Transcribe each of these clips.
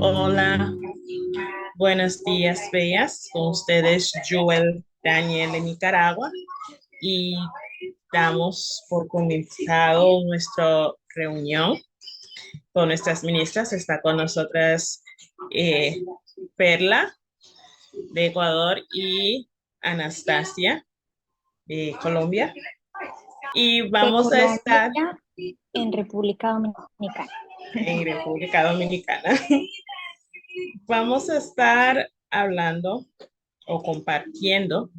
Hola, buenos días, bellas. Con ustedes, Joel Daniel de Nicaragua. Y damos por comenzado nuestra reunión con nuestras ministras. Está con nosotras Perla de Ecuador y Anastasia de Colombia. Y De vamos a estar Colombia en República Dominicana. en República Dominicana. Vamos a estar hablando o compartiendo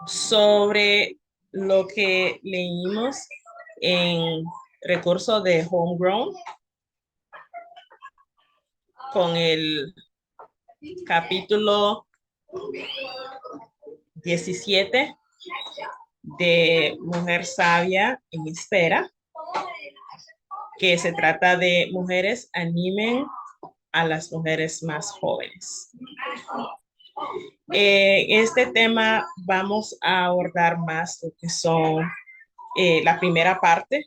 sobre lo que leímos en recurso de Homegrown con el capítulo 17 de Mujer Sabia en Espera, que se trata de mujeres animen a las mujeres más jóvenes. Este tema vamos a abordar más lo que son la primera parte,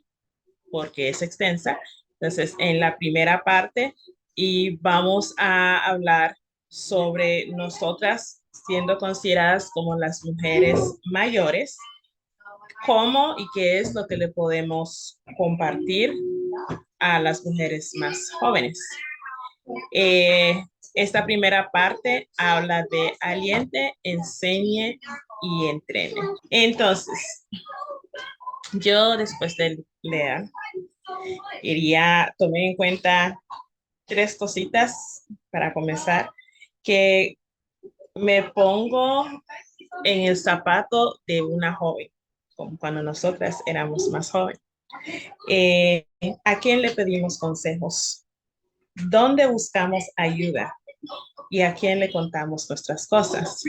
porque es extensa. Entonces, en la primera parte, y vamos a hablar sobre nosotras siendo consideradas como las mujeres mayores, cómo y qué es lo que le podemos compartir a las mujeres más jóvenes. Eh, Esta primera parte habla de aliente, enseñe y entrene. Entonces, yo después de leer, quería tomar en cuenta tres cositas para comenzar, que me pongo en el zapato de una joven, como cuando nosotras éramos más jóvenes. Eh, ¿A quién le pedimos consejos? ¿Dónde buscamos ayuda? ¿Y a quién le contamos nuestras cosas?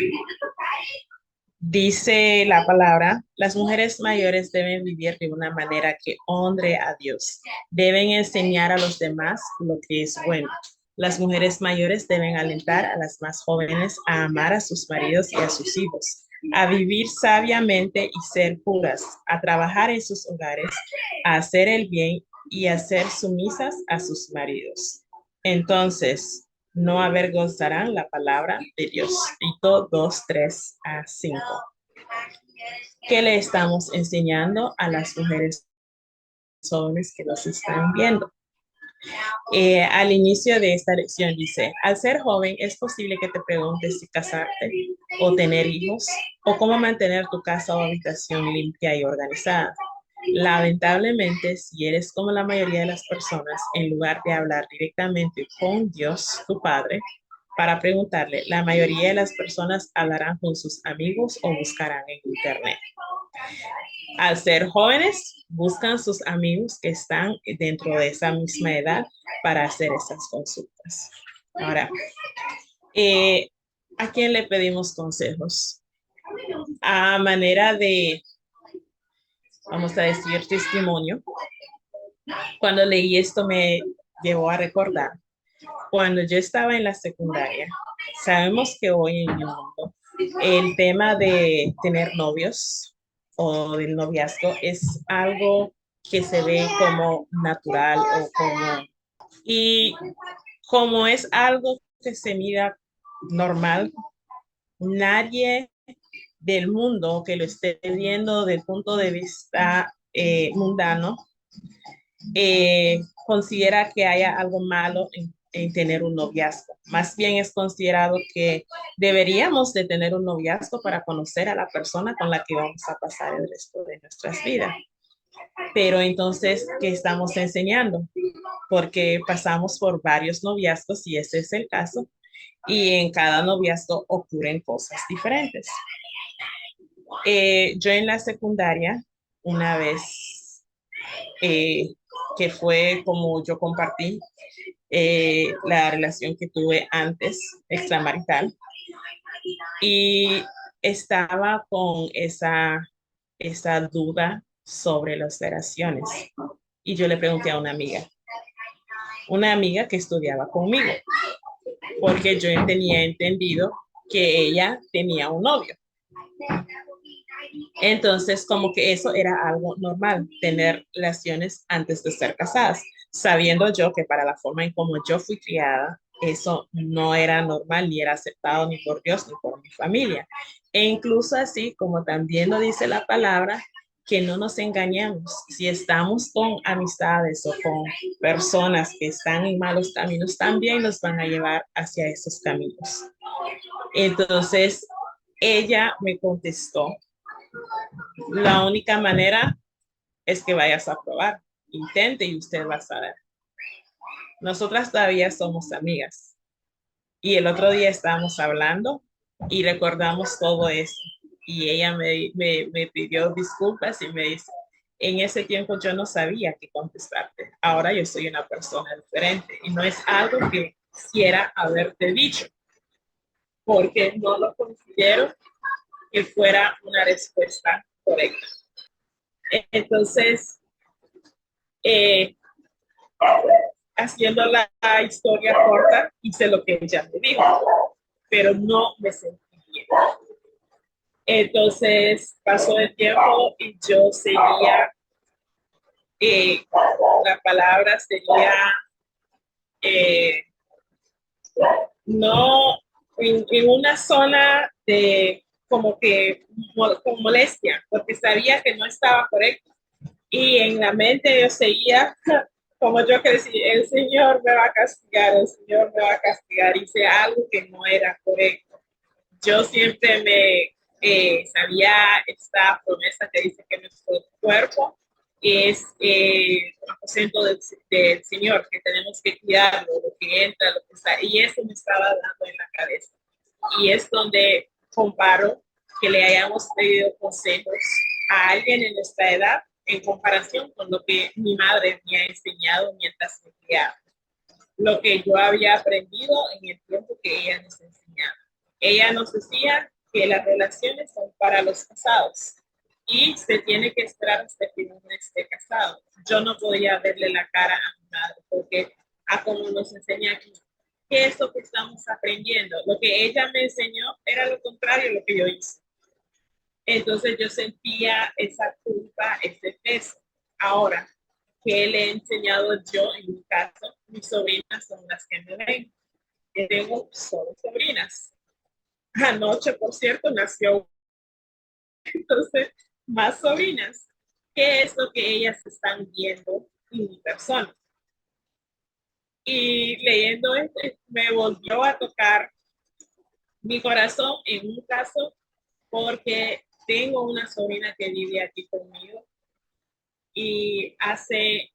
Dice la palabra, las mujeres mayores deben vivir de una manera que honre a Dios. Deben enseñar a los demás lo que es bueno. Las mujeres mayores deben alentar a las más jóvenes a amar a sus maridos y a sus hijos, a vivir sabiamente y ser puras, a trabajar en sus hogares, a hacer el bien y a ser sumisas a sus maridos. Entonces, no avergonzarán la palabra de Dios. Tito 2, 3 a 5. ¿Qué le estamos enseñando a las mujeres jóvenes que nos están viendo? Al inicio de esta lección dice, al ser joven es posible que te preguntes si casarte o tener hijos o cómo mantener tu casa o habitación limpia y organizada. Lamentablemente, si eres como la mayoría de las personas, en lugar de hablar directamente con Dios, tu Padre, para preguntarle, la mayoría de las personas hablarán con sus amigos o buscarán en Internet. Al ser jóvenes, buscan sus amigos que están dentro de esa misma edad para hacer esas consultas. Ahora, eh, ¿a quién le pedimos consejos? A manera de, vamos a decir, testimonio. Cuando leí esto me llevó a recordar, cuando yo estaba en la secundaria, sabemos que hoy en el mundo el tema de tener novios o del noviazgo es algo que se ve como natural o como, y como es algo que se mira normal, nadie del mundo que lo esté viendo desde el punto de vista mundano considera que haya algo malo en tener un noviazgo. Más bien es considerado que deberíamos de tener un noviazgo para conocer a la persona con la que vamos a pasar el resto de nuestras vidas. Pero entonces, ¿qué estamos enseñando? Porque pasamos por varios noviazgos y ese es el caso. Y en cada noviazgo ocurren cosas diferentes. Yo en la secundaria, una vez que fue como yo compartí la relación que tuve antes, extramarital, y estaba con esa duda sobre las relaciones. Y yo le pregunté a una amiga que estudiaba conmigo, porque yo tenía entendido que ella tenía un novio. Entonces, como que eso era algo normal, tener relaciones antes de ser casadas, sabiendo yo que para la forma en como yo fui criada, eso no era normal, ni era aceptado ni por Dios, ni por mi familia. E incluso así, como también lo dice la palabra, que no nos engañemos. Si estamos con amistades o con personas que están en malos caminos, también nos van a llevar hacia esos caminos. Entonces, ella me contestó, la única manera es que vayas a probar. Intente y usted va a saber. Nosotras todavía somos amigas. Y el otro día estábamos hablando y recordamos todo eso. Y ella me pidió disculpas y me dice, en ese tiempo yo no sabía qué contestarte. Ahora yo soy una persona diferente y no es algo que quisiera haberte dicho, porque no lo considero que fuera una respuesta correcta. Entonces, eh, haciendo la historia corta, hice lo que ella me dijo, pero no me sentí bien. Entonces pasó el tiempo y yo seguía, eh, la palabra sería, eh, no, en una zona de como que con molestia, porque sabía que no estaba correcto. Y en la mente yo seguía como yo crecí, el Señor me va a castigar, el Señor me va a castigar. Hice algo que no era correcto. Yo siempre me sabía esta promesa que dice que nuestro cuerpo es un aposento del Señor, que tenemos que cuidarlo, lo que entra, lo que está, y eso me estaba dando en la cabeza. Y es donde comparo que le hayamos pedido consejos a alguien en nuestra edad en comparación con lo que mi madre me ha enseñado mientras me criaba, lo que yo había aprendido en el tiempo que ella nos enseñaba. Ella nos decía que las relaciones son para los casados y se tiene que esperar hasta que uno esté casado. Yo no podía verle la cara a mi madre porque a como nos enseña aquí, ¿qué es lo que estamos aprendiendo? Lo que ella me enseñó era lo contrario a lo que yo hice. Entonces yo sentía esa culpa, ese peso. Ahora, ¿qué le he enseñado yo en mi caso? Mis sobrinas son las que me ven. Yo tengo solo sobrinas. Anoche, por cierto, nació, entonces, más sobrinas. ¿Qué es lo que ellas están viendo en mi persona? Y leyendo esto, me volvió a tocar mi corazón en un caso porque tengo una sobrina que vive aquí conmigo y hace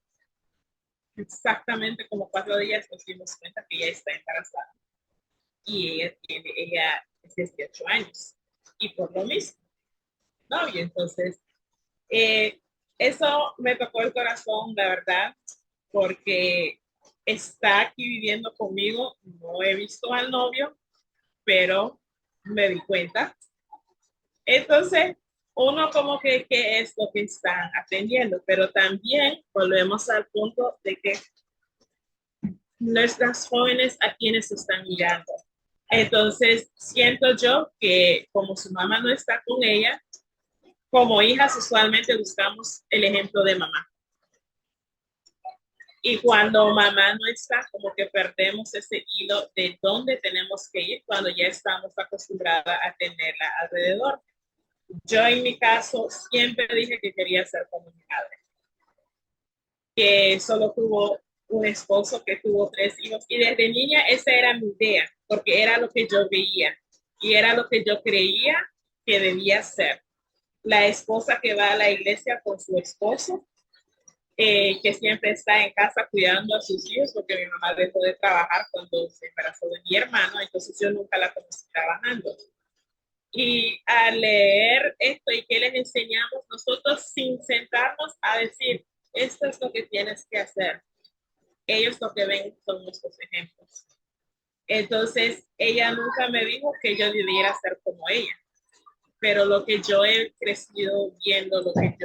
exactamente como 4 días nos dimos cuenta que ella está embarazada y ella es 18 años y por lo mismo, ¿no? Y entonces eso me tocó el corazón, la verdad, porque está aquí viviendo conmigo, no he visto al novio, pero me di cuenta. Entonces, uno como que qué es lo que están aprendiendo, pero también volvemos al punto de que nuestras jóvenes a quienes están mirando. Entonces, siento yo que como su mamá no está con ella, como hijas usualmente buscamos el ejemplo de mamá. Y cuando mamá no está, como que perdemos ese hilo de dónde tenemos que ir cuando ya estamos acostumbradas a tenerla alrededor. Yo en mi caso siempre dije que quería ser como mi madre, que solo tuvo un esposo, que tuvo 3 hijos y desde niña esa era mi idea, porque era lo que yo veía y era lo que yo creía que debía ser. La esposa que va a la iglesia con su esposo, que siempre está en casa cuidando a sus hijos, porque mi mamá dejó de trabajar cuando se embarazó de mi hermano, entonces yo nunca la conocí trabajando. Y al leer esto y que les enseñamos nosotros sin sentarnos a decir, esto es lo que tienes que hacer. Ellos lo que ven son nuestros ejemplos. Entonces, ella nunca me dijo que yo debiera ser como ella, pero lo que yo he crecido viendo, lo que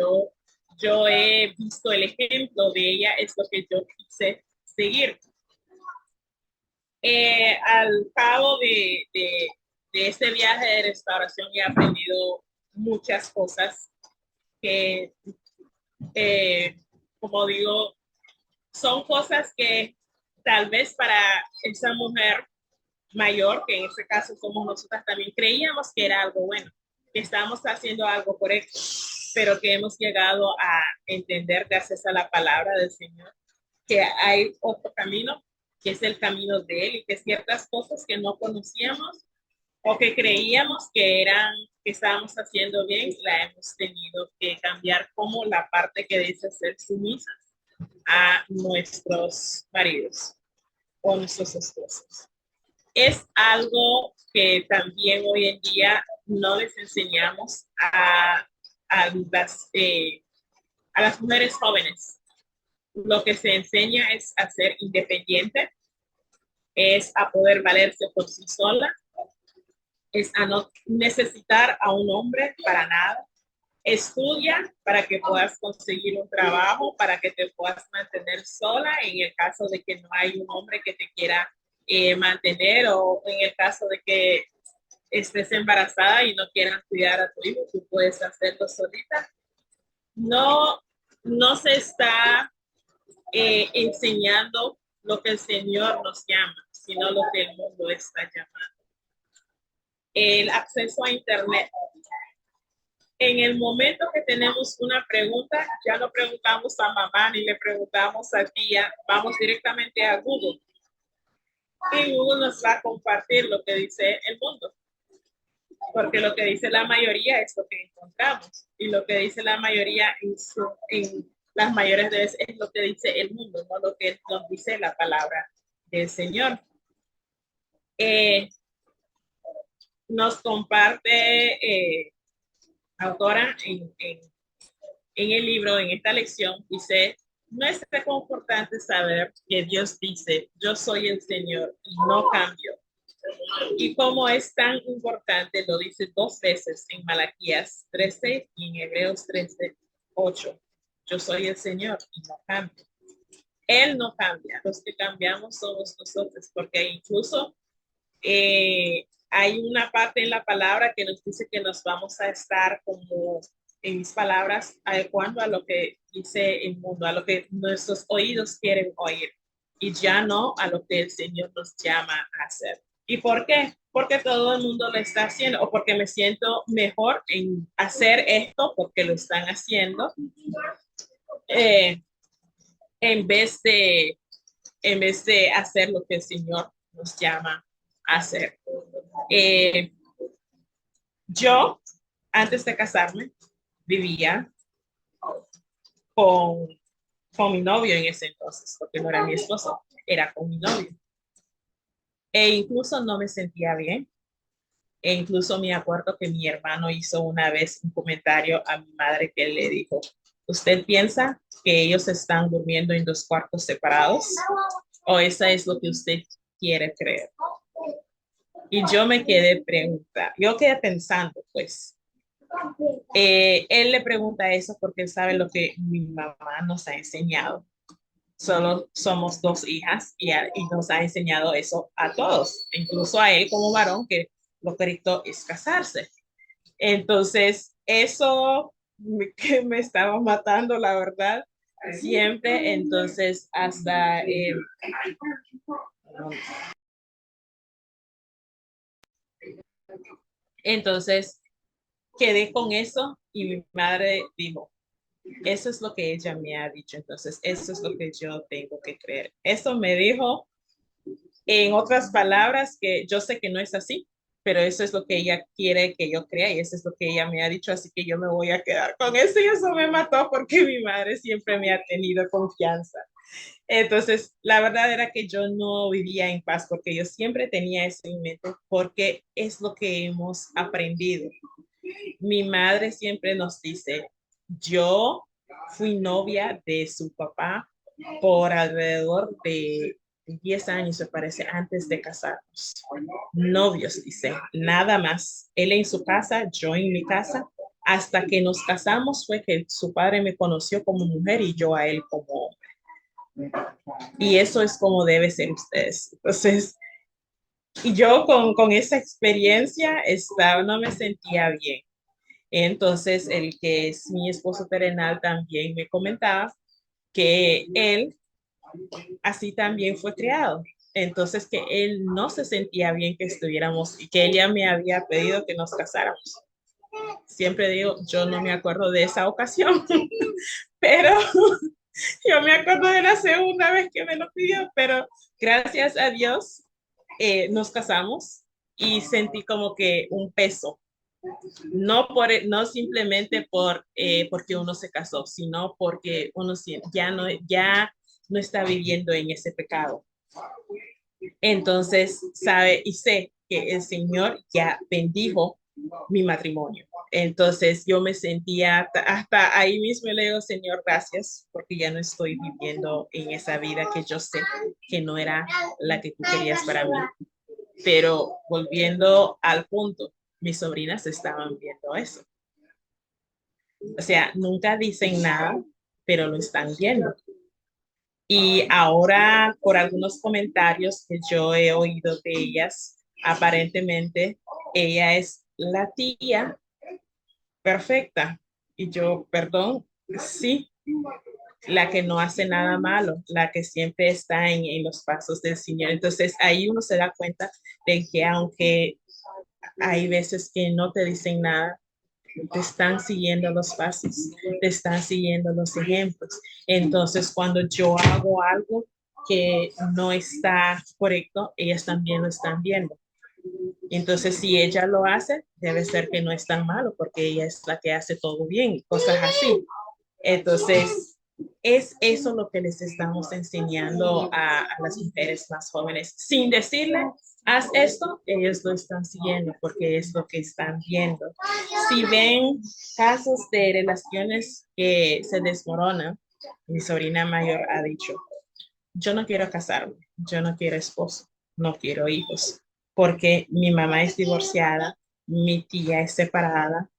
yo he visto el ejemplo de ella es lo que yo quise seguir. Al cabo de este viaje de restauración he aprendido muchas cosas que, como digo, son cosas que tal vez para esa mujer mayor, que en este caso somos nosotras, también creíamos que era algo bueno, que estábamos haciendo algo correcto, pero que hemos llegado a entender gracias a la palabra del Señor que hay otro camino, que es el camino de Él, y que ciertas cosas que no conocíamos o que creíamos que eran, que estábamos haciendo bien, la hemos tenido que cambiar, como la parte que dice ser sumisas a nuestros maridos o nuestros esposos. Es algo que también hoy en día no les enseñamos a las mujeres jóvenes. Lo que se enseña es a ser independiente, es a poder valerse por sí sola, es a no necesitar a un hombre para nada. Estudia para que puedas conseguir un trabajo, para que te puedas mantener sola en el caso de que no hay un hombre que te quiera mantener, o en el caso de que estés embarazada y no quieran cuidar a tu hijo, tú puedes hacerlo solita. No, no se está enseñando lo que el Señor nos llama, sino lo que el mundo está llamando. El acceso a Internet. En el momento que tenemos una pregunta, ya no preguntamos a mamá ni le preguntamos a tía, vamos directamente a Google. Y Google nos va a compartir lo que dice el mundo, porque lo que dice la mayoría es lo que encontramos, y lo que dice la mayoría en las mayores veces es lo que dice el mundo, no lo que nos dice la palabra del Señor. Nos comparte autora en el libro, en esta lección, dice: no es reconfortante saber que Dios dice, yo soy el Señor y no cambio. Y como es tan importante, lo dice 2 veces en Malaquías 13 y en Hebreos 13, 8. Yo soy el Señor y no cambio. Él no cambia, los que cambiamos somos nosotros, porque incluso hay una parte en la palabra que nos dice que nos vamos a estar, como en mis palabras, adecuando a lo que dice el mundo, a lo que nuestros oídos quieren oír, y ya no a lo que el Señor nos llama a hacer. ¿Y por qué? Porque todo el mundo lo está haciendo, o porque me siento mejor en hacer esto porque lo están haciendo, eh, en vez de hacer lo que el Señor nos llama a hacer. Yo, antes de casarme, vivía con, con mi novio en ese entonces, porque no era mi esposo, era con mi novio. E incluso no me sentía bien. E incluso me acuerdo que mi hermano hizo una vez un comentario a mi madre, que le dijo: ¿usted piensa que ellos están durmiendo en 2 cuartos separados? ¿O esa es lo que usted quiere creer? Y yo me quedé pensando, pues. Él le pregunta eso porque él sabe lo que mi mamá nos ha enseñado. Solo somos 2 hijas, y nos ha enseñado eso a todos, incluso a él como varón, que lo correcto es casarse. Entonces, eso que me estaba matando, la verdad, siempre. Entonces, hasta entonces quedé con eso, y mi madre dijo: eso es lo que ella me ha dicho, entonces eso es lo que yo tengo que creer. Eso me dijo, en otras palabras, que yo sé que no es así, pero eso es lo que ella quiere que yo crea, y eso es lo que ella me ha dicho, así que yo me voy a quedar con eso. Y eso me mató, porque mi madre siempre me ha tenido confianza. Entonces, la verdad era que yo no vivía en paz, porque yo siempre tenía eso en mente, porque es lo que hemos aprendido. Mi madre siempre nos dice: yo fui novia de su papá por alrededor de 10 años, me parece, antes de casarnos. Novios, dice, nada más. Él en su casa, yo en mi casa. Hasta que nos casamos fue que su padre me conoció como mujer y yo a él como hombre. Y eso es como debe ser ustedes. Entonces, y yo con esa experiencia no me sentía bien. Entonces, el que es mi esposo terrenal también me comentaba que él así también fue criado. Entonces, que él no se sentía bien que estuviéramos y que ella me había pedido que nos casáramos. Siempre digo, yo no me acuerdo de esa ocasión, pero yo me acuerdo de la segunda vez que me lo pidió, pero gracias a Dios nos casamos y sentí como que un peso, no simplemente porque uno se casó, sino porque uno ya no está viviendo en ese pecado. Entonces, sabe y sé que el Señor ya bendijo mi matrimonio. Entonces yo me sentía hasta ahí mismo le digo, Señor, gracias, porque ya no estoy viviendo en esa vida que yo sé que no era la que tú querías para mí. Pero volviendo al punto, mis sobrinas estaban viendo eso. O sea, nunca dicen nada, pero lo están viendo. Y ahora, por algunos comentarios que yo he oído de ellas, aparentemente ella es la tía perfecta. Y yo, perdón, sí, la que no hace nada malo, la que siempre está en los pasos del Señor. Entonces ahí uno se da cuenta de que aunque hay veces que no te dicen nada, te están siguiendo los pasos, te están siguiendo los ejemplos. Entonces, cuando yo hago algo que no está correcto, ellas también lo están viendo. Entonces, si ella lo hace, debe ser que no es tan malo porque ella es la que hace todo bien y cosas así. Entonces, es eso lo que les estamos enseñando a las mujeres más jóvenes. Sin decirle, haz esto, ellos lo están siguiendo porque es lo que están viendo. Si ven casos de relaciones que se desmoronan, mi sobrina mayor ha dicho, yo no quiero casarme, yo no quiero esposo, no quiero hijos, porque mi mamá es divorciada, mi tía es separada,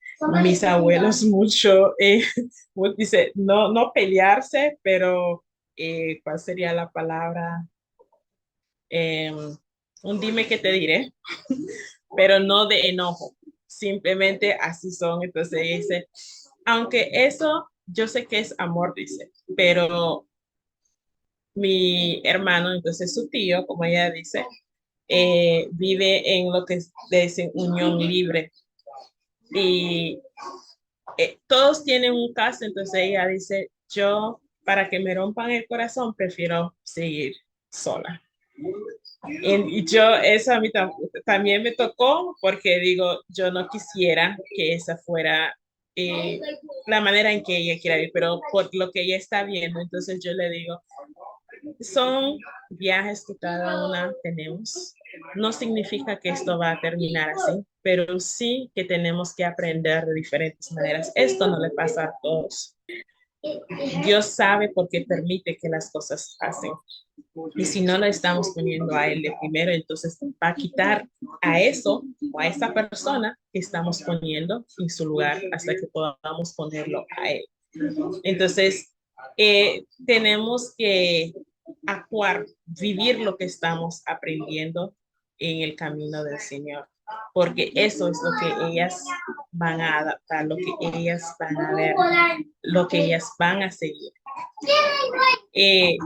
mis abuelos mucho, dice, no pelearse, pero ¿cuál sería la palabra? Eh, un dime que te diré, pero no de enojo, simplemente así son. Entonces dice, aunque eso yo sé que es amor, dice, pero mi hermano, entonces su tío, como ella dice, vive en lo que dicen unión libre y todos tienen un caso, entonces ella dice, yo para que me rompan el corazón prefiero seguir sola. Y yo, eso a mí también me tocó porque digo, yo no quisiera que esa fuera la manera en que ella quiera vivir, pero por lo que ella está viendo, entonces yo le digo, son viajes que cada una tenemos. No significa que esto va a terminar así, pero sí que tenemos que aprender de diferentes maneras. Esto no le pasa a todos. Dios sabe por qué permite que las cosas pasen. Y si no lo estamos poniendo a Él de primero, entonces va a quitar a eso o a esa persona que estamos poniendo en su lugar hasta que podamos ponerlo a Él. Entonces, tenemos que actuar, vivir lo que estamos aprendiendo en el camino del Señor, porque eso es lo que ellas van a adaptar, lo que ellas van a ver, lo que ellas van a seguir. Eh,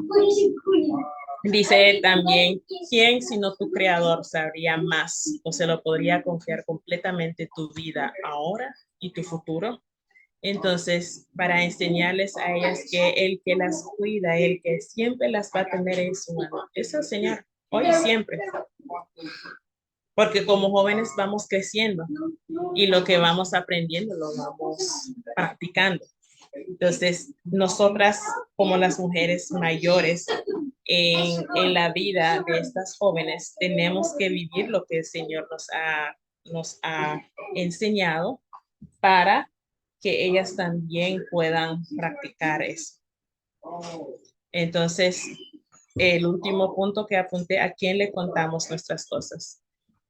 Dice también, ¿quién sino tu creador sabría más o se lo podría confiar completamente tu vida ahora y tu futuro? Entonces, para enseñarles a ellas que el que las cuida, el que siempre las va a tener en su mano, es el Señor, hoy y siempre. Porque como jóvenes vamos creciendo y lo que vamos aprendiendo lo vamos practicando. Entonces, nosotras como las mujeres mayores en la vida de estas jóvenes, tenemos que vivir lo que el Señor nos ha enseñado para que ellas también puedan practicar eso. Entonces, el último punto que apunté, ¿a quién le contamos nuestras cosas?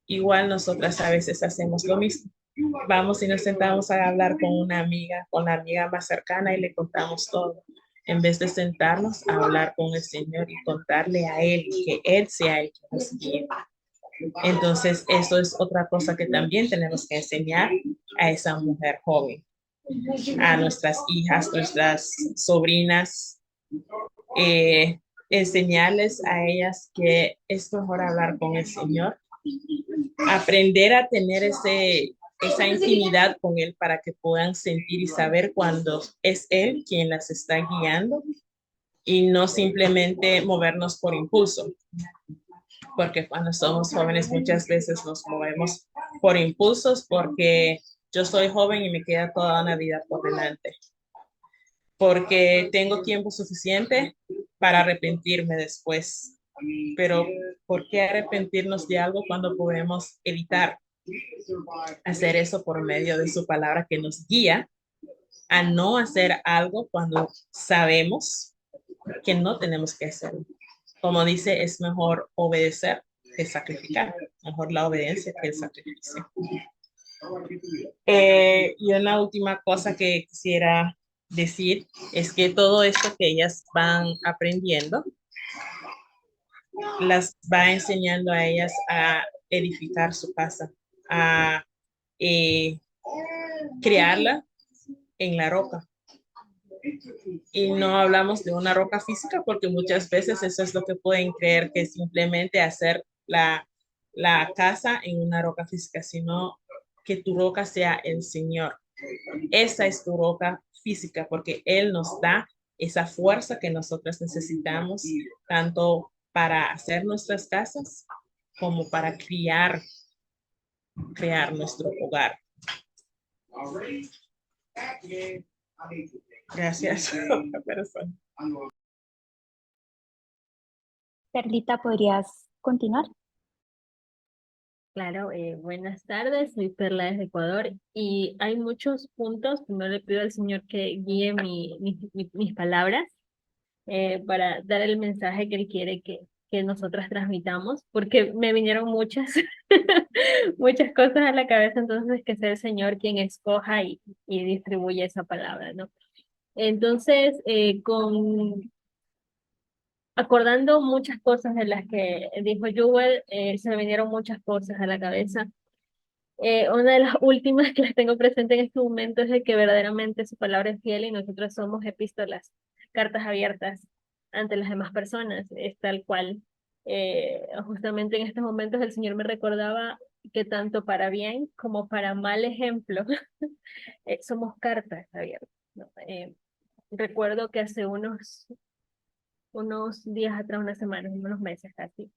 Igual nosotras a veces hacemos lo mismo. Vamos y nos sentamos a hablar con una amiga, con la amiga más cercana y le contamos todo. En vez de sentarnos a hablar con el Señor y contarle a Él, que Él sea el que nos guíe. Entonces, eso es otra cosa que también tenemos que enseñar a esa mujer joven, a nuestras hijas, nuestras sobrinas, eh, enseñarles a ellas que es mejor hablar con el Señor, aprender a tener esa intimidad con Él para que puedan sentir y saber cuando es Él quien las está guiando y no simplemente movernos por impulso, porque cuando somos jóvenes muchas veces nos movemos por impulsos porque yo soy joven y me queda toda una vida por delante, porque tengo tiempo suficiente para arrepentirme después. Pero ¿por qué arrepentirnos de algo cuando podemos evitar hacer eso por medio de su palabra que nos guía a no hacer algo cuando sabemos que no tenemos que hacerlo? Como dice, es mejor obedecer que sacrificar. Mejor la obediencia que el sacrificio. Y una última cosa que quisiera decir es que todo esto que ellas van aprendiendo las va enseñando a ellas a edificar su casa, a eh, crearla en la roca. Y no hablamos de una roca física porque muchas veces eso es lo que pueden creer, que simplemente hacer la casa en una roca física, sino que tu roca sea el Señor. Esa es tu roca física porque Él nos da esa fuerza que nosotros necesitamos, tanto para hacer nuestras casas como para crear nuestro hogar. Gracias. Perlita, ¿podrías continuar? Claro, buenas tardes, soy Perla desde Ecuador y hay muchos puntos. Primero le pido al Señor que guíe mis palabras para dar el mensaje que Él quiere que nosotras transmitamos, porque me vinieron muchas, muchas cosas a la cabeza, entonces que sea el Señor quien escoja y distribuya esa palabra, ¿no? Entonces, acordando muchas cosas de las que dijo Jewel, se me vinieron muchas cosas a la cabeza. Una de las últimas que las tengo presente en este momento es de que verdaderamente su palabra es fiel y nosotros somos epístolas, cartas abiertas ante las demás personas. Es tal cual. Justamente en estos momentos el Señor me recordaba que tanto para bien como para mal ejemplo somos cartas abiertas, ¿no? Recuerdo que hace unos días atrás, unas semanas, unos meses casi,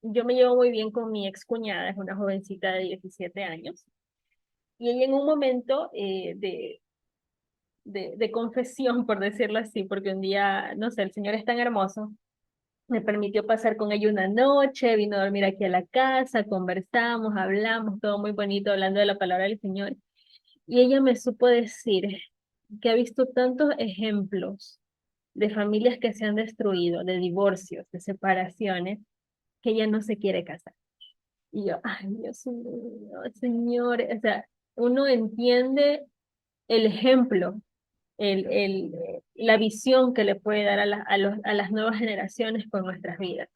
yo me llevo muy bien con mi ex cuñada, es una jovencita de 17 años. Y ella en un momento de confesión, por decirlo así, porque un día, no sé, el Señor es tan hermoso, me permitió pasar con ella una noche, vino a dormir aquí a la casa, conversamos, hablamos, todo muy bonito, hablando de la palabra del Señor. Y ella me supo decir que ha visto tantos ejemplos de familias que se han destruido, de divorcios, de separaciones, que ella no se quiere casar. Y yo, ay, Dios mío, Señor, o sea, uno entiende el ejemplo, la visión que le puede dar a las nuevas generaciones con nuestras vidas.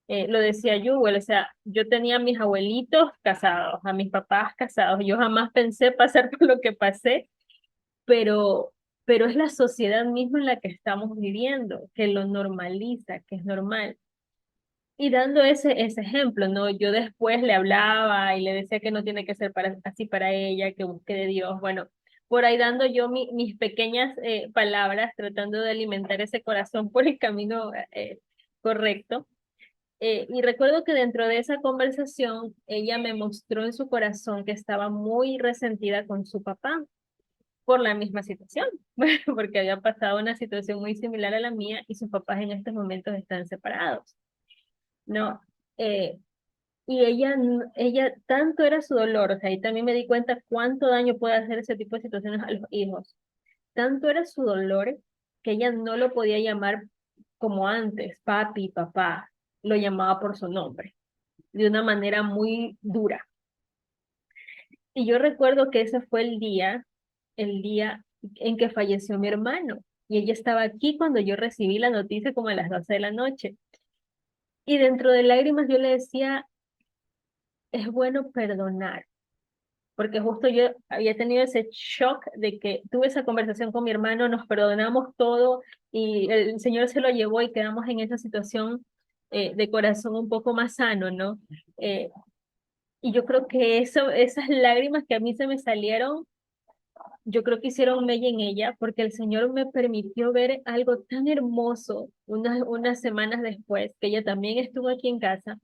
Lo decía Yuwel, o sea, yo tenía a mis abuelitos casados, a mis papás casados, yo jamás pensé pasar por lo que pasé, pero, pero es la sociedad misma en la que estamos viviendo, que lo normaliza, que es normal. Y dando ese ejemplo, ¿no? Yo después le hablaba y le decía que no tiene que ser así para ella, que busque de Dios. Bueno, por ahí dando yo mis pequeñas palabras, tratando de alimentar ese corazón por el camino correcto. Y recuerdo que dentro de esa conversación, ella me mostró en su corazón que estaba muy resentida con su papá por la misma situación, porque había pasado una situación muy similar a la mía y sus papás en estos momentos están separados. No, eh, y ella tanto era su dolor, o sea, ahí también me di cuenta cuánto daño puede hacer ese tipo de situaciones a los hijos. Tanto era su dolor que ella no lo podía llamar como antes, papi, papá, lo llamaba por su nombre, de una manera muy dura. Y yo recuerdo que ese fue el día en que falleció mi hermano, y ella estaba aquí cuando yo recibí la noticia como a las 12 de la noche. Y dentro de lágrimas yo le decía, es bueno perdonar, porque justo yo había tenido ese shock de que tuve esa conversación con mi hermano, nos perdonamos todo y el Señor se lo llevó y quedamos en esa situación de corazón un poco más sano, ¿no? Eh, y yo creo que esas lágrimas que a mí se me salieron, yo creo que hicieron mella en ella, porque el Señor me permitió ver algo tan hermoso unas semanas después, que ella también estuvo aquí en casa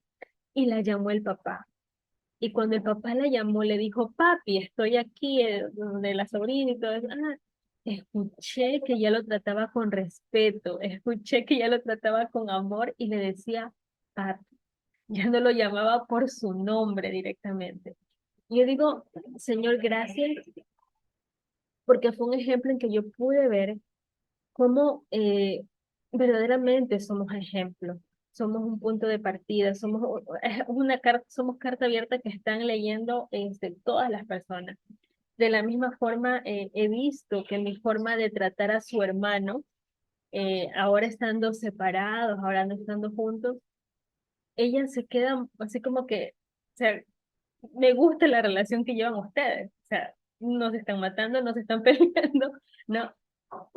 y la llamó el papá. Y cuando el papá la llamó, le dijo, papi, estoy aquí, de la sobrina y todo eso. Ah, escuché que ya lo trataba con respeto, escuché que ya lo trataba con amor y le decía, papi, ya no lo llamaba por su nombre directamente. Y yo digo, Señor, gracias, porque fue un ejemplo en que yo pude ver cómo verdaderamente somos ejemplo, somos un punto de partida, somos carta abierta que están leyendo todas las personas. De la misma forma, he visto que mi forma de tratar a su hermano, ahora estando separados, ahora no estando juntos, ella se queda así como que, o sea, me gusta la relación que llevan ustedes, o sea, no se están matando, no se están peleando, no,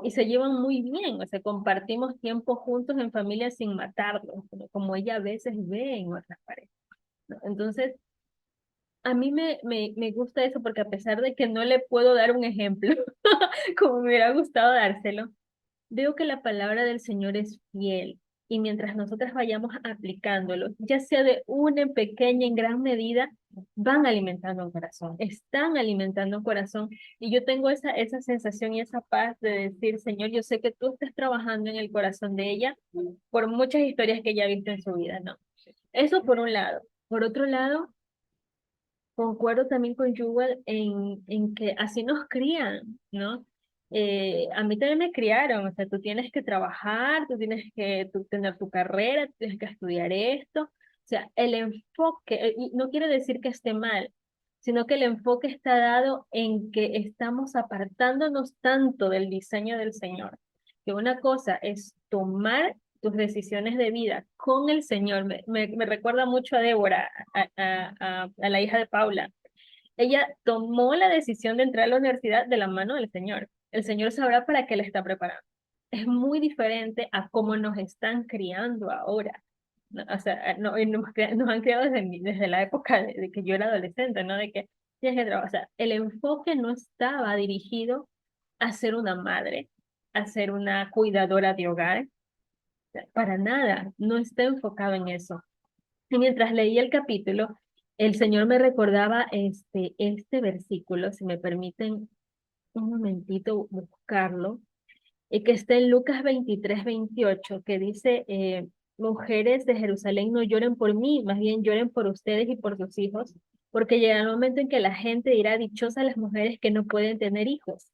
y se llevan muy bien, o sea, compartimos tiempo juntos en familia sin matarlos, como ella a veces ve en otras parejas, ¿no? Entonces, a mí me gusta eso porque a pesar de que no le puedo dar un ejemplo, como me hubiera gustado dárselo, veo que la palabra del Señor es fiel y mientras nosotras vayamos aplicándolo, ya sea de una en pequeña, en gran medida, van alimentando un corazón, están alimentando un corazón. Y yo tengo esa sensación y esa paz de decir, Señor, yo sé que tú estás trabajando en el corazón de ella por muchas historias que ella ha visto en su vida, ¿no? Eso por un lado. Por otro lado, concuerdo también con Yuval en que así nos crían, ¿no? A mí también me criaron, o sea, tú tienes que trabajar, tú tienes que tener tu carrera, tú tienes que estudiar esto. O sea, el enfoque, y no quiere decir que esté mal, sino que el enfoque está dado en que estamos apartándonos tanto del diseño del Señor, que una cosa es tomar tus decisiones de vida con el Señor. Me recuerda mucho a Débora, a la hija de Paula. Ella tomó la decisión de entrar a la universidad de la mano del Señor. El Señor sabrá para qué la está preparando. Es muy diferente a cómo nos están criando ahora. ¿No? O sea, nos han criado desde la época de que yo era adolescente, ¿no? De que tienes que trabajar. O sea, el enfoque no estaba dirigido a ser una madre, a ser una cuidadora de hogar, para nada, no está enfocado en eso. Y mientras leía el capítulo, el Señor me recordaba este versículo, si me permiten un momentito buscarlo, que está en Lucas 23-28, que dice, mujeres de Jerusalén, no lloren por mí, más bien lloren por ustedes y por sus hijos, porque llega el momento en que la gente dirá, dichosas las mujeres que no pueden tener hijos,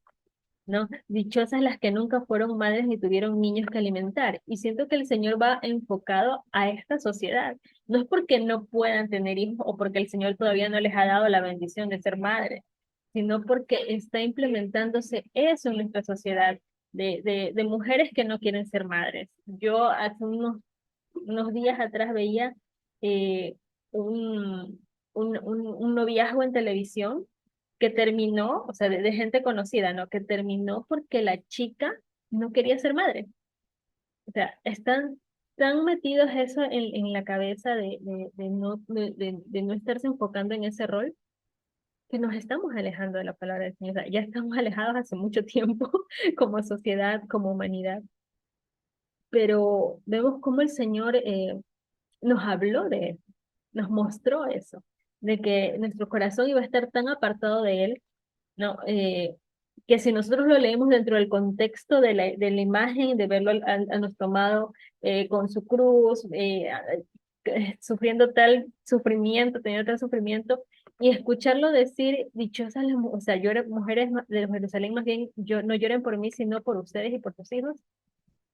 ¿no? Dichosas las que nunca fueron madres ni tuvieron niños que alimentar. Y siento que el Señor va enfocado a esta sociedad. No es porque no puedan tener hijos o porque el Señor todavía no les ha dado la bendición de ser madres, sino porque está implementándose eso en nuestra sociedad, de mujeres que no quieren ser madres. Yo hace unos días atrás veía eh, un, un noviazgo en televisión que terminó, o sea, de gente conocida, ¿no? Que terminó porque la chica no quería ser madre. O sea, están tan metidos eso en la cabeza de no estarse enfocando en ese rol que nos estamos alejando de la palabra del Señor. O sea, ya estamos alejados hace mucho tiempo como sociedad, como humanidad, pero vemos cómo el Señor nos habló de eso, nos mostró eso, de que nuestro corazón iba a estar tan apartado de Él, ¿no? Que si nosotros lo leemos dentro del contexto de la imagen, de verlo a nuestro amado con su cruz, sufriendo tal sufrimiento, teniendo tal sufrimiento, y escucharlo decir, dichosas o sea, mujeres de Jerusalén, más bien, no lloren por mí, sino por ustedes y por sus hijos.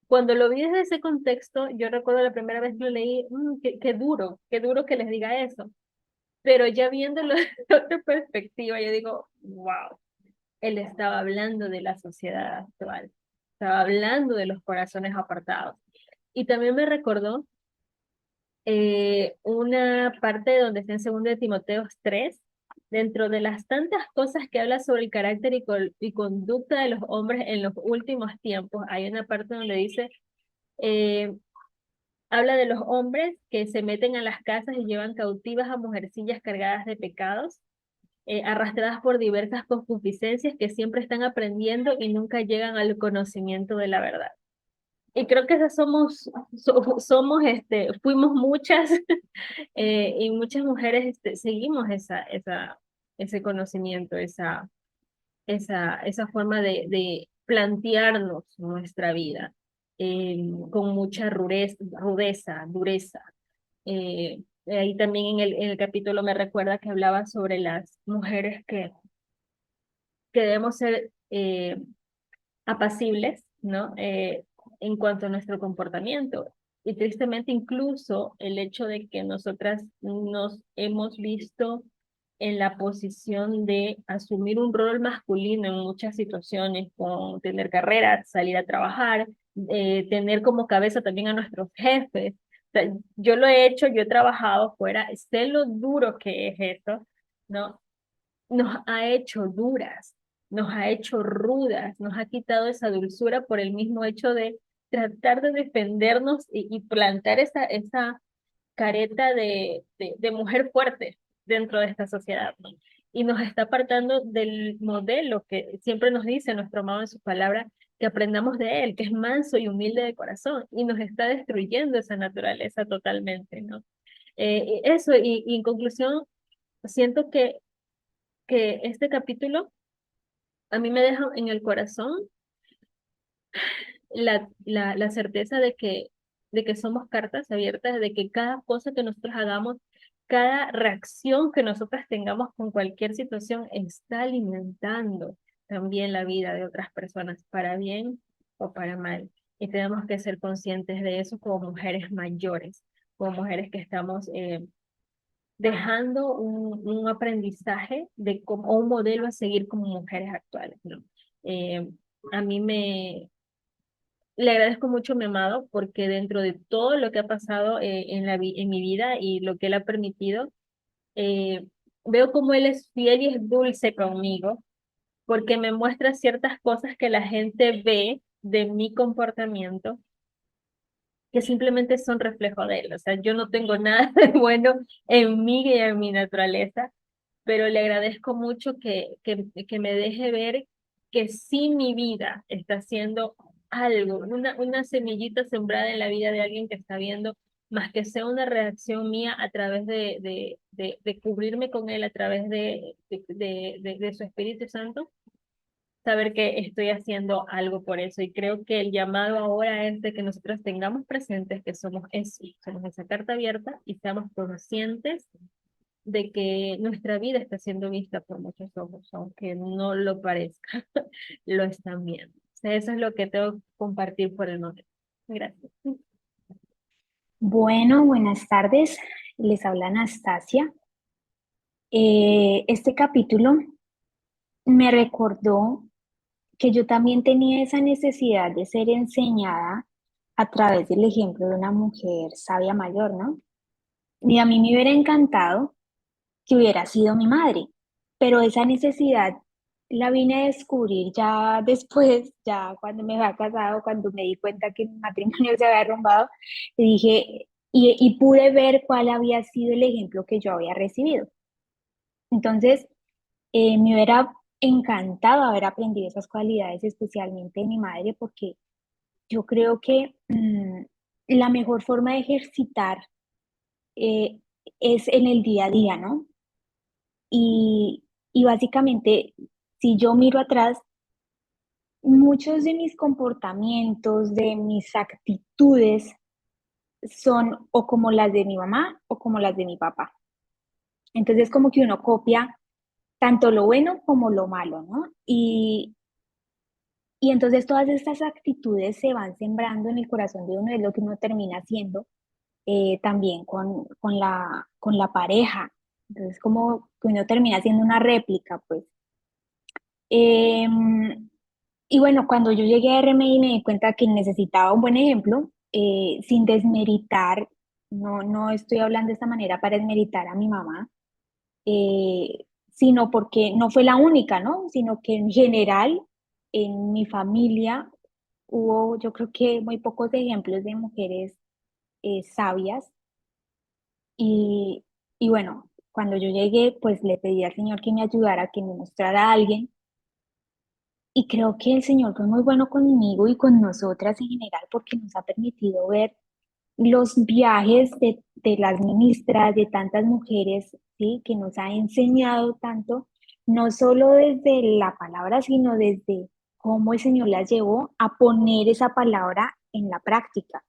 Cuando lo vi desde ese contexto, yo recuerdo la primera vez que lo leí, qué duro que les diga eso. Pero ya viéndolo desde otra perspectiva, yo digo, wow, él estaba hablando de la sociedad actual, estaba hablando de los corazones apartados. Y también me recordó una parte donde está en 2 de Timoteo 3, dentro de las tantas cosas que habla sobre el carácter y conducta de los hombres en los últimos tiempos, hay una parte donde dice, eh, habla de los hombres que se meten a las casas y llevan cautivas a mujercillas cargadas de pecados, arrastradas por diversas concupiscencias que siempre están aprendiendo y nunca llegan al conocimiento de la verdad. Y creo que esas fuimos muchas, y muchas mujeres seguimos ese conocimiento, esa forma de plantearnos nuestra vida, con mucha dureza. Ahí también en el capítulo me recuerda que hablaba sobre las mujeres que debemos ser apacibles, ¿no? En cuanto a nuestro comportamiento. Y tristemente incluso el hecho de que nosotras nos hemos visto en la posición de asumir un rol masculino en muchas situaciones, con tener carrera, salir a trabajar, tener como cabeza también a nuestros jefes. O sea, yo lo he hecho, yo he trabajado fuera, sé lo duro que es esto, ¿no? Nos ha hecho duras, nos ha hecho rudas, nos ha quitado esa dulzura por el mismo hecho de tratar de defendernos y plantar esa careta de mujer fuerte dentro de esta sociedad, ¿no? Y nos está apartando del modelo que siempre nos dice nuestro amado en su palabra, que aprendamos de él, que es manso y humilde de corazón, y nos está destruyendo esa naturaleza totalmente, ¿no? Eso, y en conclusión, siento que este capítulo a mí me deja en el corazón la certeza de que somos cartas abiertas, de que cada cosa que nosotros hagamos, cada reacción que nosotras tengamos con cualquier situación está alimentando también la vida de otras personas, para bien o para mal. Y tenemos que ser conscientes de eso como mujeres mayores, como mujeres que estamos dejando un aprendizaje o un modelo a seguir como mujeres actuales, ¿no? Eh, a mí le agradezco mucho a mi amado porque dentro de todo lo que ha pasado en mi vida y lo que él ha permitido, eh, veo como él es fiel y es dulce conmigo porque me muestra ciertas cosas que la gente ve de mi comportamiento que simplemente son reflejo de él. O sea, yo no tengo nada de bueno en mí y en mi naturaleza, pero le agradezco mucho que me deje ver que sí mi vida está haciendo algo, una semillita sembrada en la vida de alguien que está viendo, más que sea una reacción mía a través de cubrirme con él, a través de su Espíritu Santo, saber que estoy haciendo algo por eso. Y creo que el llamado ahora es de que nosotros tengamos presentes que somos eso, somos esa carta abierta y seamos conscientes de que nuestra vida está siendo vista por muchos ojos, aunque no lo parezca, lo están viendo. O sea, eso es lo que tengo que compartir por el momento. Gracias. Bueno, buenas tardes. Les habla Anastasia. Este capítulo me recordó que yo también tenía esa necesidad de ser enseñada a través del ejemplo de una mujer sabia mayor, ¿no? Y a mí me hubiera encantado que hubiera sido mi madre, pero esa necesidad la vine a descubrir ya después, ya cuando me había casado, cuando me di cuenta que mi matrimonio se había derrumbado, y dije, y pude ver cuál había sido el ejemplo que yo había recibido. Entonces, me hubiera encantado haber aprendido esas cualidades, especialmente de mi madre, porque yo creo que la mejor forma de ejercitar eh, es en el día a día, ¿no? Y básicamente, si yo miro atrás, muchos de mis comportamientos, de mis actitudes, son o como las de mi mamá o como las de mi papá. Entonces, como que uno copia tanto lo bueno como lo malo, ¿no? Y entonces todas estas actitudes se van sembrando en el corazón de uno, es lo que uno termina haciendo también con la pareja. Entonces, como que uno termina haciendo una réplica, pues. Em, y bueno, cuando yo llegué a RMI me di cuenta que necesitaba un buen ejemplo, sin desmeritar no estoy hablando de esta manera para desmeritar a mi mamá, sino porque no fue la única, ¿no? Sino que en general en mi familia hubo, yo creo que muy pocos ejemplos de mujeres sabias y, y bueno, cuando yo llegué, pues le pedí al Señor que me ayudara, que me mostrara a alguien y creo que el Señor fue muy bueno conmigo y con nosotras en general porque nos ha permitido ver los viajes de las ministras, de tantas mujeres, ¿sí? Que nos ha enseñado tanto, no solo desde la palabra, sino desde cómo el Señor las llevó a poner esa palabra en la práctica,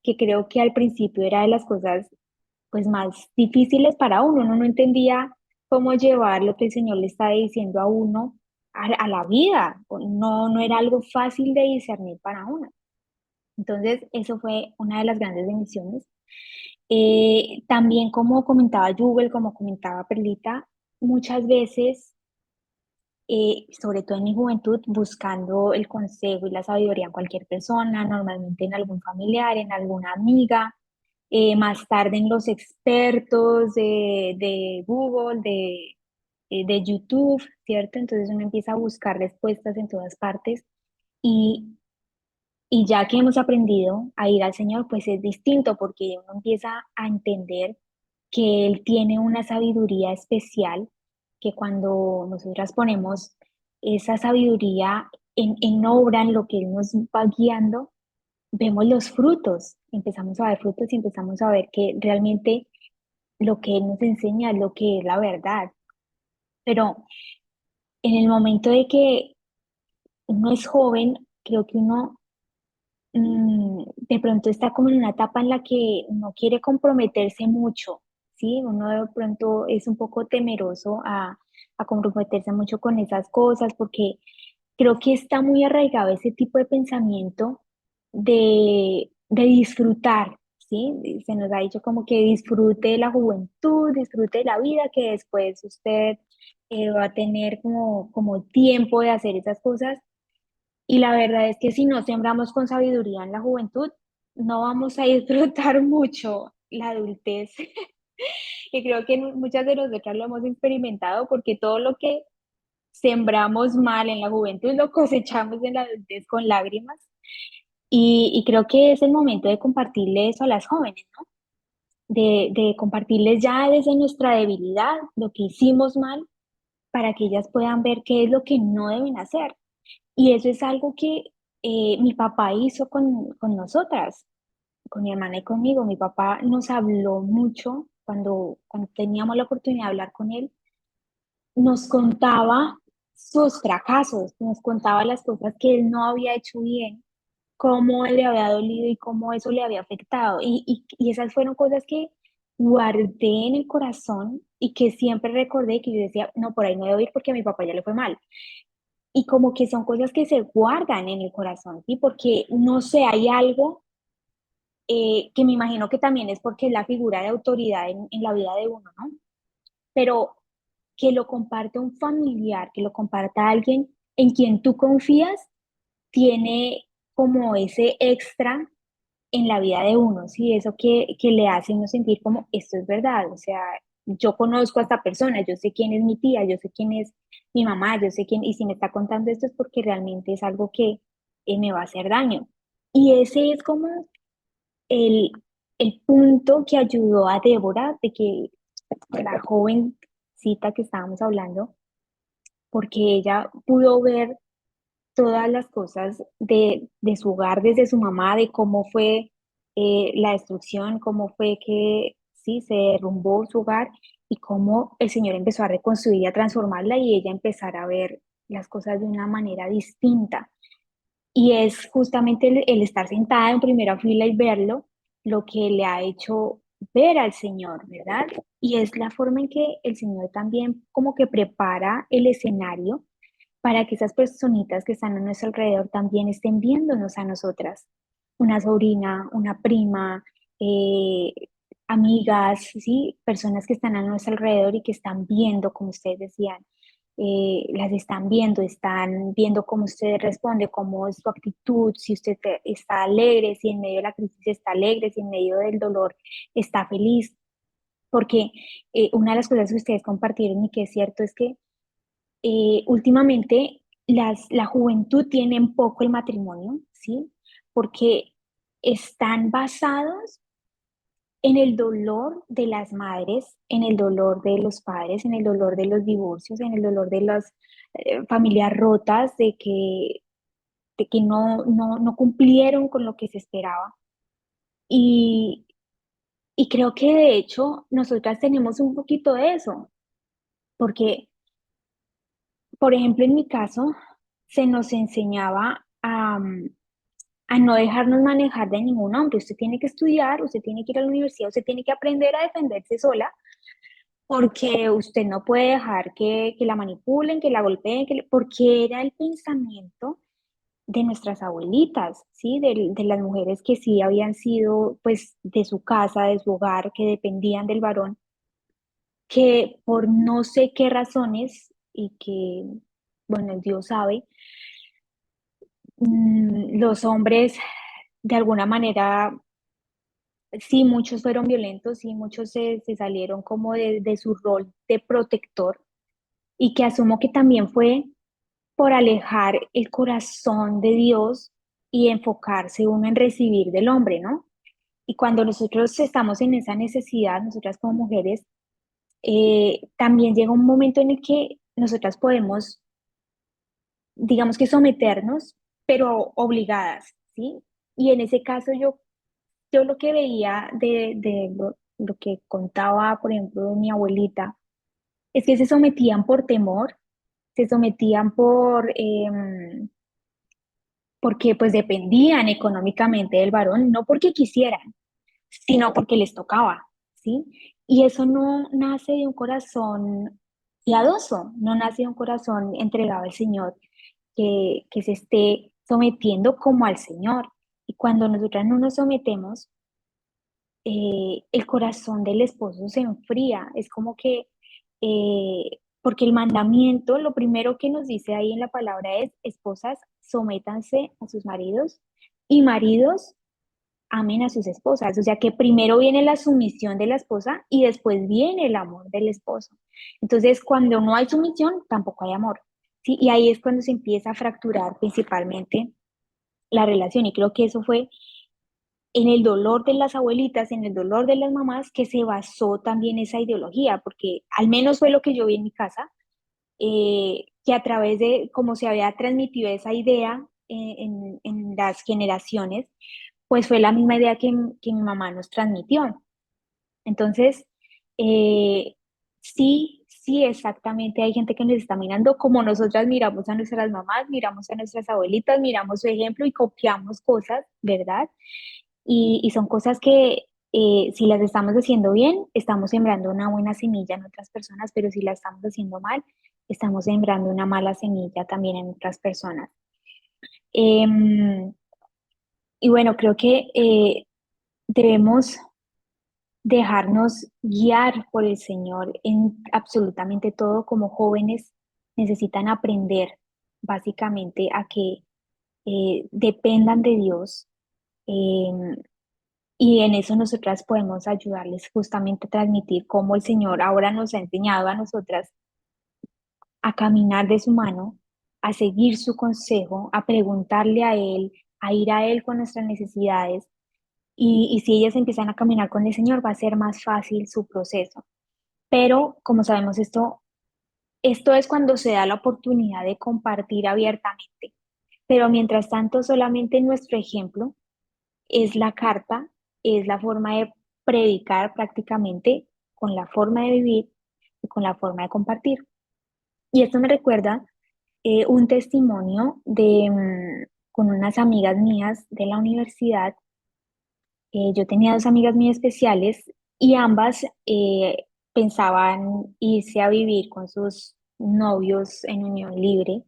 que creo que al principio era de las cosas pues más difíciles para uno no entendía cómo llevar lo que el Señor le estaba diciendo a uno a la vida, no era algo fácil de discernir para uno. Entonces, eso fue una de las grandes bendiciones. También, como comentaba Jubel, como comentaba Perlita, muchas veces, sobre todo en mi juventud, buscando el consejo y la sabiduría en cualquier persona, normalmente en algún familiar, en alguna amiga, más tarde en los expertos de Google, de YouTube, ¿cierto? Entonces uno empieza a buscar respuestas en todas partes y y ya que hemos aprendido a ir al Señor, pues es distinto porque uno empieza a entender que Él tiene una sabiduría especial, que cuando nosotras ponemos esa sabiduría en obra, en lo que Él nos va guiando, vemos los frutos, empezamos a ver frutos y empezamos a ver que realmente lo que Él nos enseña es lo que es la verdad. Pero en el momento de que uno es joven, creo que uno de pronto está como en una etapa en la que no quiere comprometerse mucho, ¿sí? Uno de pronto es un poco temeroso a comprometerse mucho con esas cosas porque creo que está muy arraigado ese tipo de pensamiento de disfrutar, ¿sí? Se nos ha dicho como que disfrute de la juventud, disfrute de la vida, que después usted va a tener como tiempo de hacer esas cosas y la verdad es que si no sembramos con sabiduría en la juventud, no vamos a disfrutar mucho la adultez. Y creo que muchas de nosotras lo hemos experimentado porque todo lo que sembramos mal en la juventud lo cosechamos en la adultez con lágrimas. Y creo que es el momento de compartirle eso a las jóvenes, ¿no? De compartirles ya desde nuestra debilidad lo que hicimos mal para que ellas puedan ver qué es lo que no deben hacer. Y eso es algo que mi papá hizo con nosotras, con mi hermana y conmigo. Mi papá nos habló mucho cuando teníamos la oportunidad de hablar con él. Nos contaba sus fracasos, nos contaba las cosas que él no había hecho bien, cómo le había dolido y cómo eso le había afectado. Y esas fueron cosas que guardé en el corazón y que siempre recordé que yo decía, no, por ahí no debo ir porque a mi papá ya le fue mal y como que son cosas que se guardan en el corazón, ¿sí? Porque no sé, hay algo que me imagino que también es porque es la figura de autoridad en la vida de uno, ¿no? Pero que lo comparte un familiar, que lo comparta alguien en quien tú confías, tiene como ese extra en la vida de uno, ¿sí? Eso que le hace uno sentir como, esto es verdad, o sea, yo conozco a esta persona, yo sé quién es mi tía, yo sé quién es mi mamá, yo sé quién, y si me está contando esto es porque realmente es algo que me va a hacer daño. Y ese es como el, el punto que ayudó a Débora, de que la jovencita que estábamos hablando, porque ella pudo ver todas las cosas de su hogar, desde su mamá, de cómo fue la destrucción, cómo fue que sí, se derrumbó su hogar y cómo el Señor empezó a reconstruir y a transformarla y ella empezar a ver las cosas de una manera distinta. Y es justamente el estar sentada en primera fila y verlo lo que le ha hecho ver al Señor, ¿verdad? Y es la forma en que el Señor también como que prepara el escenario para que esas personitas que están a nuestro alrededor también estén viéndonos a nosotras, una sobrina, una prima, eh, amigas, ¿sí? Personas que están a nuestro alrededor y que están viendo, como ustedes decían. las están viendo cómo usted responde, cómo es su actitud, si usted está alegre, si en medio de la crisis está alegre, si en medio del dolor está feliz, porque una de las cosas que ustedes compartieron y que es cierto es que últimamente la juventud tiene en poco el matrimonio, ¿sí? Porque están basados en el dolor de las madres, en el dolor de los padres, en el dolor de los divorcios, en el dolor de las familias rotas, de que no cumplieron con lo que se esperaba. Y, y creo que de hecho nosotras tenemos un poquito de eso, porque, por ejemplo, en mi caso, se nos enseñaba a no dejarnos manejar de ningún hombre. Usted tiene que estudiar, usted tiene que ir a la universidad, usted tiene que aprender a defenderse sola porque usted no puede dejar que la manipulen, que la golpeen, porque era el pensamiento de nuestras abuelitas, ¿sí? De las mujeres que sí habían sido, pues, de su casa, de su hogar, que dependían del varón, que por no sé qué razones y que, bueno, Dios sabe, los hombres de alguna manera, sí, muchos fueron violentos, sí, muchos se salieron como de su rol de protector y que asumo que también fue por alejar el corazón de Dios y enfocarse uno en recibir del hombre, ¿no? Y cuando nosotros estamos en esa necesidad, nosotras como mujeres, también llega un momento en el que nosotras podemos, digamos que someternos, pero obligadas, ¿sí? Y en ese caso yo lo que veía de lo que contaba, por ejemplo, de mi abuelita, es que se sometían por temor, se sometían porque pues dependían económicamente del varón, no porque quisieran, sino porque les tocaba, ¿sí? Y eso no nace de un corazón piadoso, no nace de un corazón entregado al Señor, que se esté sometiendo como al Señor. Y cuando nosotras no nos sometemos, el corazón del esposo se enfría. Es como que, porque el mandamiento, lo primero que nos dice ahí en la palabra es, esposas, sométanse a sus maridos y maridos, amen a sus esposas. O sea que primero viene la sumisión de la esposa y después viene el amor del esposo. Entonces, cuando no hay sumisión, tampoco hay amor. ¿Sí? Y ahí es cuando se empieza a fracturar principalmente la relación. Y creo que eso fue en el dolor de las abuelitas, en el dolor de las mamás, que se basó también esa ideología, porque al menos fue lo que yo vi en mi casa, que a través de cómo se había transmitido esa idea en las generaciones, pues fue la misma idea que mi mamá nos transmitió. Entonces, eh, sí, sí, exactamente, hay gente que nos está mirando como nosotras miramos a nuestras mamás, miramos a nuestras abuelitas, miramos su ejemplo y copiamos cosas, ¿verdad? Y son cosas que si las estamos haciendo bien, estamos sembrando una buena semilla en otras personas, pero si la estamos haciendo mal, estamos sembrando una mala semilla también en otras personas. Em, y bueno, creo que debemos dejarnos guiar por el Señor en absolutamente todo. Como jóvenes necesitan aprender básicamente a que dependan de Dios. em, Y en eso nosotras podemos ayudarles justamente a transmitir cómo el Señor ahora nos ha enseñado a nosotras a caminar de su mano, a seguir su consejo, a preguntarle a Él, a ir a Él con nuestras necesidades. Y si ellas empiezan a caminar con el Señor, va a ser más fácil su proceso. Pero como sabemos esto es cuando se da la oportunidad de compartir abiertamente. Pero mientras tanto, solamente nuestro ejemplo es la carta, es la forma de predicar prácticamente con la forma de vivir y con la forma de compartir. Y esto me recuerda un testimonio con unas amigas mías de la universidad. Yo tenía dos amigas muy especiales y ambas pensaban irse a vivir con sus novios en unión libre,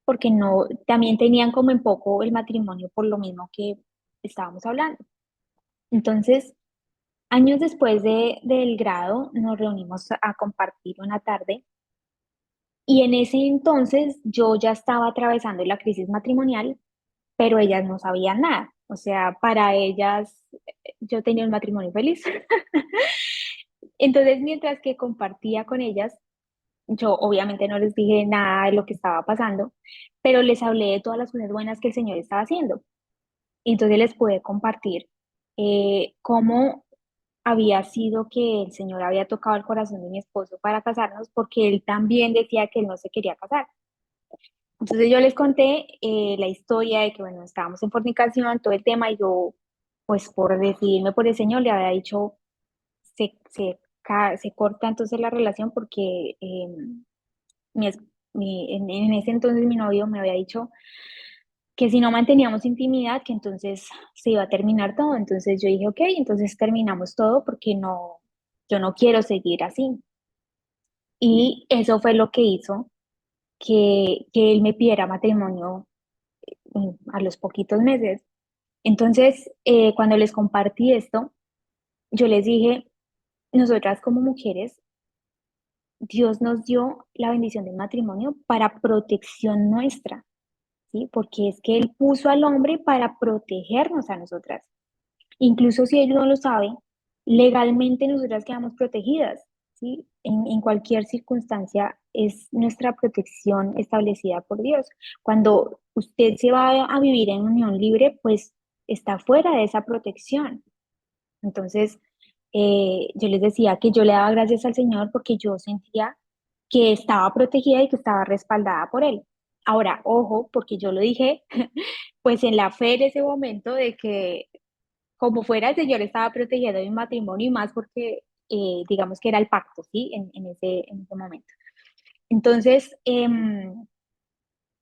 porque no, también tenían como en poco el matrimonio por lo mismo que estábamos hablando. Entonces, años después del grado, nos reunimos a compartir una tarde Y en ese entonces yo ya estaba atravesando la crisis matrimonial, pero ellas no sabían nada. O sea, para ellas yo tenía un matrimonio feliz. Entonces, mientras que compartía con ellas, yo obviamente no les dije nada de lo que estaba pasando, pero les hablé de todas las cosas buenas que el Señor estaba haciendo. Y entonces les pude compartir cómo había sido que el Señor había tocado el corazón de mi esposo para casarnos, porque él también decía que él no se quería casar. Entonces yo les conté la historia de que, bueno, estábamos en fornicación, todo el tema, y yo, pues por decidirme por el Señor, le había dicho, se corta entonces la relación porque mi es- en ese entonces mi novio me había dicho que si no manteníamos intimidad, que entonces se iba a terminar todo. Entonces yo dije, ok, entonces terminamos todo porque no, yo no quiero seguir así. Y eso fue lo que hizo que él me pidiera matrimonio a los poquitos meses. Entonces, cuando les compartí esto, yo les dije, nosotras como mujeres, Dios nos dio la bendición del matrimonio para protección nuestra, ¿sí? Porque es que Él puso al hombre para protegernos a nosotras. Incluso si él no lo sabe, legalmente nosotras quedamos protegidas, ¿sí? En cualquier circunstancia es nuestra protección establecida por Dios. Cuando usted se va a vivir en unión libre, pues está fuera de esa protección. Entonces, yo les decía que yo le daba gracias al Señor porque yo sentía que estaba protegida y que estaba respaldada por Él. Ahora, ojo, porque yo lo dije, pues en la fe en ese momento de que como fuera el Señor estaba protegiendo mi matrimonio y más porque digamos que era el pacto, ¿sí? En ese momento. Entonces,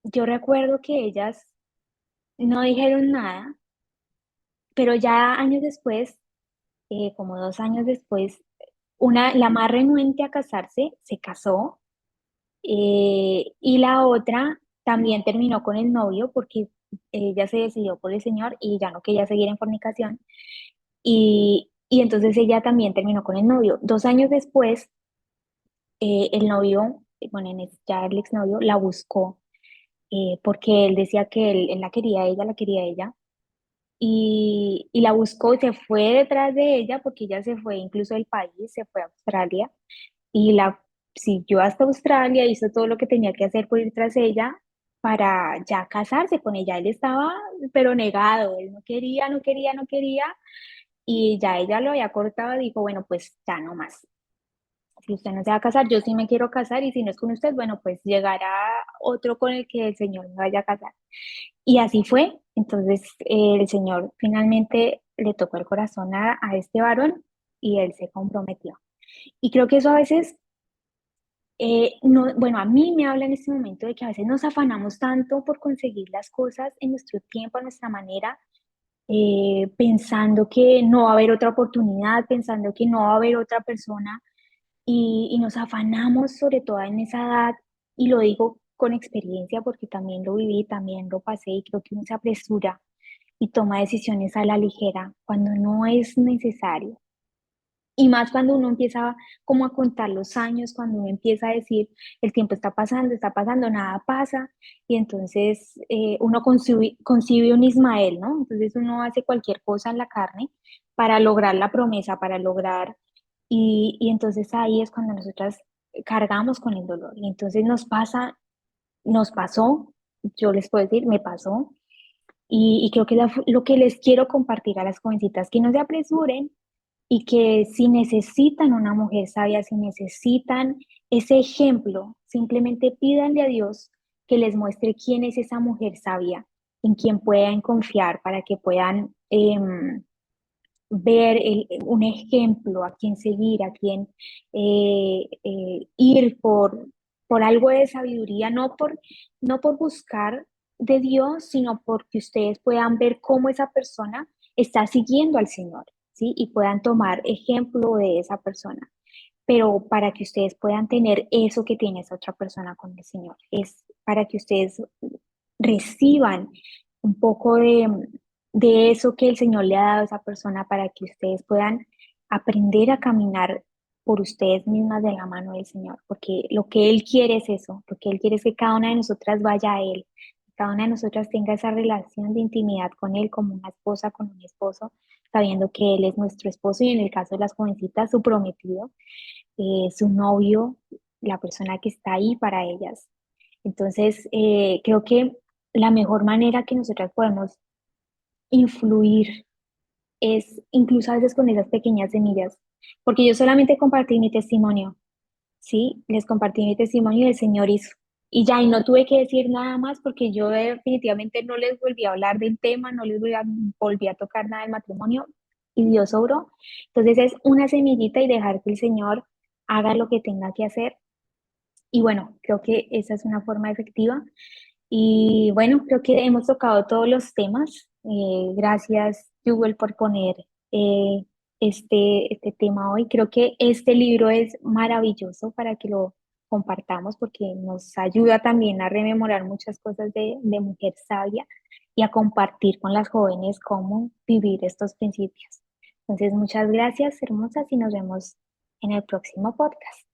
yo recuerdo que ellas no dijeron nada, pero ya años después, como 2 años después, la más renuente a casarse se casó y la otra también terminó con el novio porque ella se decidió por el Señor y ya no quería seguir en fornicación. Y entonces ella también terminó con el novio. 2 años después, el novio, bueno, ya el exnovio, la buscó porque él decía que él la quería a ella, y la buscó y se fue detrás de ella porque ella se fue incluso del país, se fue a Australia y la siguió hasta Australia, hizo todo lo que tenía que hacer por ir tras ella para ya casarse con ella. Él estaba, pero negado, él no quería, no quería, no quería, y ya ella lo había cortado, dijo, bueno, pues ya no más. Si usted no se va a casar, yo sí me quiero casar y si no es con usted, bueno, pues llegará otro con el que el Señor me vaya a casar. Y así fue. Entonces el Señor finalmente le tocó el corazón a este varón y él se comprometió. Y creo que eso a veces, no, bueno, a mí me habla en este momento de que a veces nos afanamos tanto por conseguir las cosas en nuestro tiempo, a nuestra manera, pensando que no va a haber otra oportunidad, pensando que no va a haber otra persona y nos afanamos sobre todo en esa edad, y lo digo con experiencia porque también lo viví, también lo pasé, y creo que uno se apresura y toma decisiones a la ligera cuando no es necesario. Y más cuando uno empieza como a contar los años, cuando uno empieza a decir, el tiempo está pasando, nada pasa, y entonces uno concibe un Ismael, ¿no? Entonces uno hace cualquier cosa en la carne para lograr la promesa, para lograr, y entonces ahí es cuando nosotras cargamos con el dolor, y entonces nos pasó, yo les puedo decir, me pasó, y creo que lo que les quiero compartir a las jovencitas, que no se apresuren, y que si necesitan una mujer sabia, si necesitan ese ejemplo, simplemente pídanle a Dios que les muestre quién es esa mujer sabia, en quien puedan confiar para que puedan ver un ejemplo a quien seguir, a quien ir por algo de sabiduría, no por buscar de Dios, sino porque ustedes puedan ver cómo esa persona está siguiendo al Señor, ¿sí? Y puedan tomar ejemplo de esa persona. Pero para que ustedes puedan tener eso que tiene esa otra persona con el Señor, es para que ustedes reciban un poco de eso que el Señor le ha dado a esa persona, para que ustedes puedan aprender a caminar por ustedes mismas de la mano del Señor, porque lo que Él quiere es eso, lo que Él quiere es que cada una de nosotras vaya a Él, que cada una de nosotras tenga esa relación de intimidad con Él, como una esposa con un esposo, sabiendo que Él es nuestro esposo y en el caso de las jovencitas, su prometido, su novio, la persona que está ahí para ellas. Entonces, creo que la mejor manera que nosotras podemos influir es incluso a veces con esas pequeñas semillas, porque yo solamente compartí mi testimonio, ¿sí? Les compartí mi testimonio y el Señor hizo. Y ya, y no tuve que decir nada más porque yo definitivamente no les volví a hablar del tema, no les volví a tocar nada del matrimonio y Dios obró. Entonces es una semillita y dejar que el Señor haga lo que tenga que hacer. Y bueno, creo que esa es una forma efectiva. Y bueno, creo que hemos tocado todos los temas. Gracias, Jewel, por poner eh, este tema hoy. Creo que este libro es maravilloso para que lo compartamos porque nos ayuda también a rememorar muchas cosas de mujer sabia y a compartir con las jóvenes cómo vivir estos principios. Entonces, muchas gracias, hermosas, y nos vemos en el próximo podcast.